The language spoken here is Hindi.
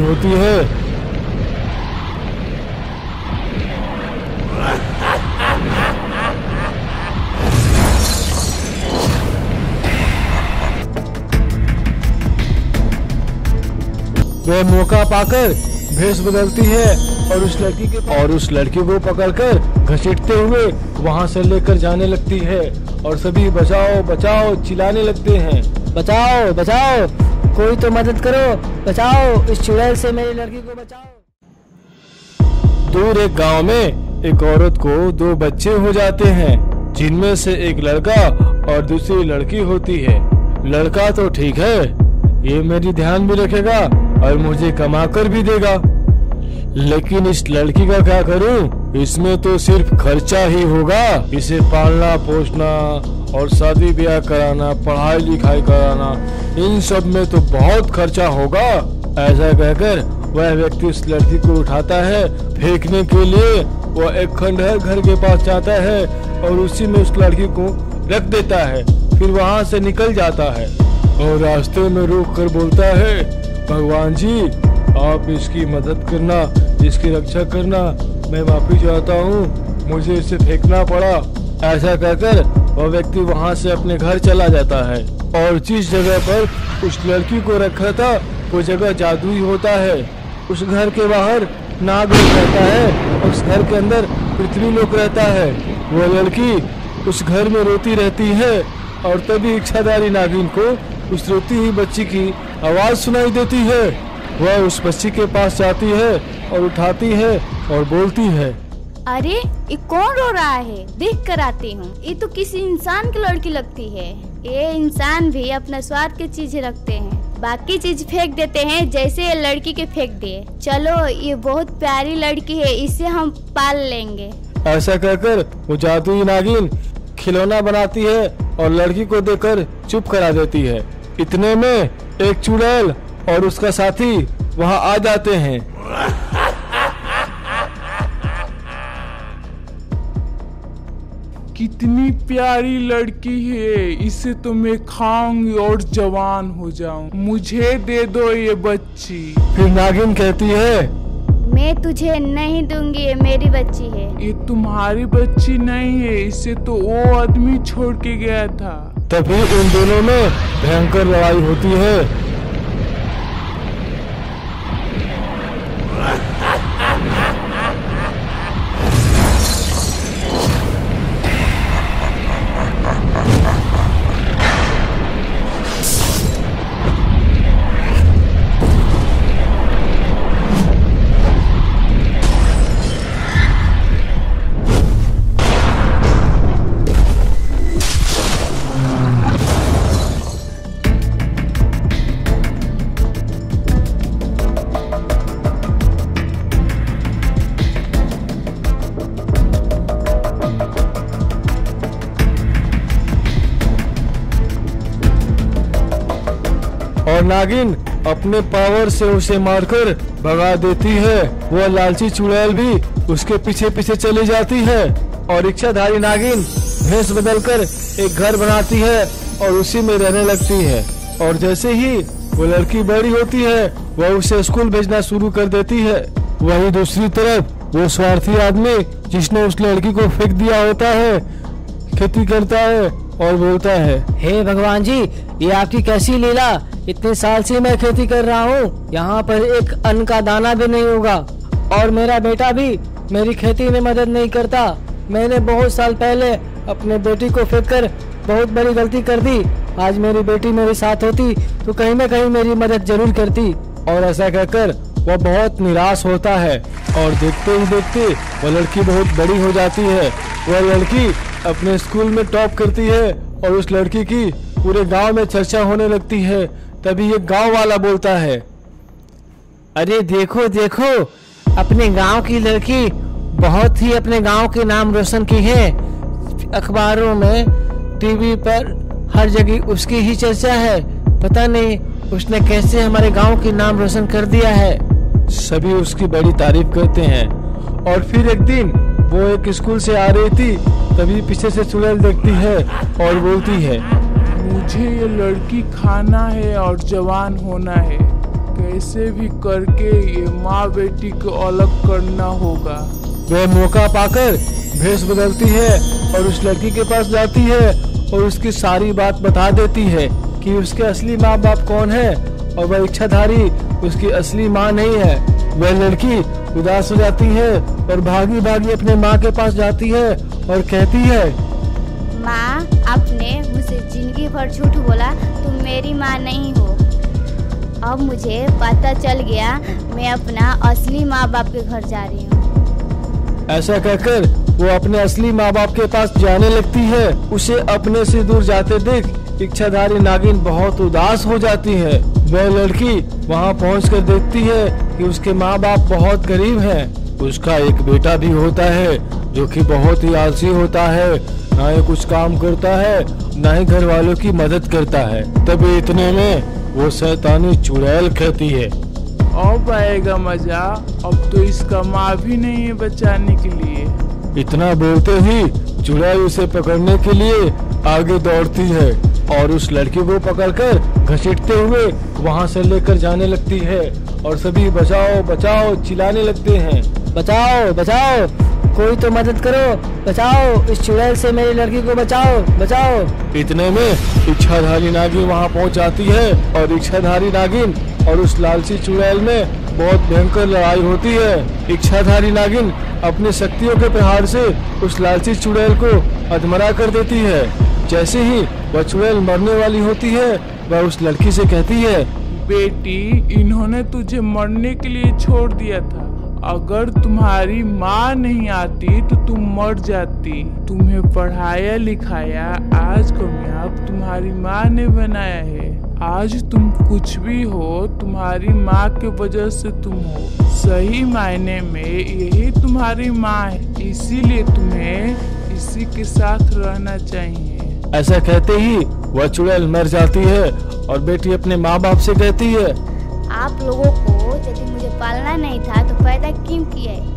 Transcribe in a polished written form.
होती है। वह मौका पाकर भेष बदलती है और उस लड़की को पकड़कर घसीटते हुए वहां से लेकर जाने लगती है और सभी बचाओ बचाओ चिल्लाने लगते हैं। बचाओ बचाओ, कोई तो मदद करो, बचाओ, इस चुड़ैल से मेरी लड़की को बचाओ। दूर एक गांव में एक औरत को 2 बच्चे हो जाते हैं, जिनमें से एक लड़का और दूसरी लड़की होती है। लड़का तो ठीक है, ये मेरी ध्यान भी रखेगा और मुझे कमा कर भी देगा, लेकिन इस लड़की का क्या करूं? इसमें तो सिर्फ खर्चा ही होगा। इसे पालना पोसना और शादी ब्याह कराना, पढ़ाई लिखाई कराना, इन सब में तो बहुत खर्चा होगा। ऐसा कहकर वह व्यक्ति उस लड़की को उठाता है, फेंकने के लिए वह एक खंडहर घर के पास जाता है और उसी में उस लड़की को रख देता है। फिर वहाँ से निकल जाता है और रास्ते में रोक कर बोलता है, भगवान जी आप इसकी मदद करना, इसकी रक्षा करना, मैं वापिस जाता हूँ, मुझे इसे फेंकना पड़ा। ऐसा कहकर वह व्यक्ति वहाँ से अपने घर चला जाता है और जिस जगह पर उस लड़की को रखा था वो जगह जादुई होता है। उस घर के बाहर नागलोक रहता है और उस घर के अंदर पृथ्वीलोक रहता है। वो लड़की उस घर में रोती रहती है और तभी इच्छाधारी नागिन को उस रोती हुई बच्ची की आवाज सुनाई देती है। वह उस बच्ची के पास जाती है और उठाती है और बोलती है, अरे ये कौन रो रहा है, देख कर आती हूँ। ये तो किसी इंसान की लड़की लगती है। ये इंसान भी अपना स्वार्थ की चीज रखते हैं, बाकी चीज फेंक देते हैं, जैसे ये लड़की के फेंक दिए। चलो ये बहुत प्यारी लड़की है, इसे हम पाल लेंगे। ऐसा कहकर वो जादुई नागिन खिलौना बनाती है और लड़की को देकर चुप करा देती है। इतने में एक चुड़ैल और उसका साथी वहाँ आ जाते हैं। कितनी प्यारी लड़की है, इसे तो मैं खाऊंगी और जवान हो जाऊं। मुझे दे दो ये बच्ची। फिर नागिन कहती है, मैं तुझे नहीं दूंगी, ये मेरी बच्ची है। ये तुम्हारी बच्ची नहीं है, इसे तो वो आदमी छोड़ के गया था। तभी उन दोनों में भयंकर लड़ाई होती है। और नागिन अपने पावर से उसे मारकर भगा देती है। वह लालची चुड़ैल भी उसके पीछे पीछे चली जाती है और इच्छाधारी नागिन भेष बदलकर एक घर बनाती है और उसी में रहने लगती है। और जैसे ही वो लड़की बड़ी होती है वह उसे स्कूल भेजना शुरू कर देती है। वहीं दूसरी तरफ वो स्वार्थी आदमी जिसने उस लड़की को फेंक दिया होता है, खेती करता है और बोलता है, हे भगवान जी, ये आपकी कैसी लीला। इतने साल से मैं खेती कर रहा हूँ, यहाँ पर एक अन्न का दाना भी नहीं होगा और मेरा बेटा भी मेरी खेती में मदद नहीं करता। मैंने बहुत साल पहले अपने बेटी को फेंककर बहुत बड़ी गलती कर दी। आज मेरी बेटी मेरे साथ होती तो कहीं न कहीं मेरी मदद जरूर करती। और ऐसा कहकर वह बहुत निराश होता है और देखते ही देखते वह लड़की बहुत बड़ी हो जाती है। वह लड़की अपने स्कूल में टॉप करती है और उस लड़की की पूरे गांव में चर्चा होने लगती है। तभी एक गांव वाला बोलता है, अरे देखो देखो, अपने गांव की लड़की बहुत ही अपने गांव के नाम रोशन की है। अखबारों में, टीवी पर, हर जगह उसकी ही चर्चा है। पता नहीं उसने कैसे हमारे गांव के नाम रोशन कर दिया है। सभी उसकी बड़ी तारीफ करते हैं। और फिर एक दिन वो एक स्कूल से आ रही थी, तभी पीछे से चुड़ैल देखती है और बोलती है, मुझे ये लड़की खाना है और जवान होना है। कैसे भी करके ये माँ बेटी को अलग करना होगा। वह मौका पाकर भेष बदलती है और उस लड़की के पास जाती है और उसकी सारी बात बता देती है कि उसके असली माँ बाप कौन है और वह इच्छाधारी उसकी असली माँ नहीं है। वह लड़की उदास हो जाती है और भागी भागी अपने माँ के पास जाती है और कहती है, माँ, आपने मुझसे जिंदगी भर झूठ बोला, तुम मेरी माँ नहीं हो। अब मुझे पता चल गया, मैं अपना असली माँ बाप के घर जा रही हूँ। ऐसा कहकर वो अपने असली माँ बाप के पास जाने लगती है। उसे अपने से दूर जाते देख इच्छाधारी नागिन बहुत उदास हो जाती है। वह लड़की वहाँ पहुँचकर देखती है कि उसके माँ बाप बहुत गरीब हैं। उसका एक बेटा भी होता है जो कि बहुत ही आलसी होता है, ना ही कुछ काम करता है, ना ही घर वालों की मदद करता है। तभी इतने में वो शैतानी चुड़ैल कहती है, अब आएगा मजा, अब तो इसका माँ भी नहीं है बचाने के लिए। इतना बोलते ही चुड़ैल उसे पकड़ने के लिए आगे दौड़ती है और उस लड़की को पकड़कर घसीटते हुए वहाँ से लेकर जाने लगती है और सभी बचाओ बचाओ चिल्लाने लगते हैं। बचाओ बचाओ, कोई तो मदद करो, बचाओ, इस चुड़ैल से मेरी लड़की को बचाओ बचाओ। इतने में इच्छाधारी नागिन वहाँ पहुँच जाती है और इच्छाधारी नागिन और उस लालची चुड़ैल में बहुत भयंकर लड़ाई होती है। इच्छाधारी नागिन अपनी शक्तियों के प्रहार से उस लालची चुड़ैल को अधमरा कर देती है। जैसे ही वह चुड़ैल मरने वाली होती है, वह उस लड़की से कहती है, बेटी, इन्होंने तुझे मरने के लिए छोड़ दिया था। अगर तुम्हारी माँ नहीं आती तो तुम मर जाती। तुम्हें पढ़ाया लिखाया, आज कामयाब तुम्हारी माँ ने बनाया है। आज तुम कुछ भी हो, तुम्हारी माँ के वजह से तुम हो। सही मायने में यही तुम्हारी माँ है, इसीलिए तुम्हें इसी के साथ रहना चाहिए। ऐसा कहते ही वह चुड़ैल मर जाती है और बेटी अपने माँ बाप से कहती है, आप लोगों को यदि मुझे पालना नहीं था तो पैदा क्यों किया है?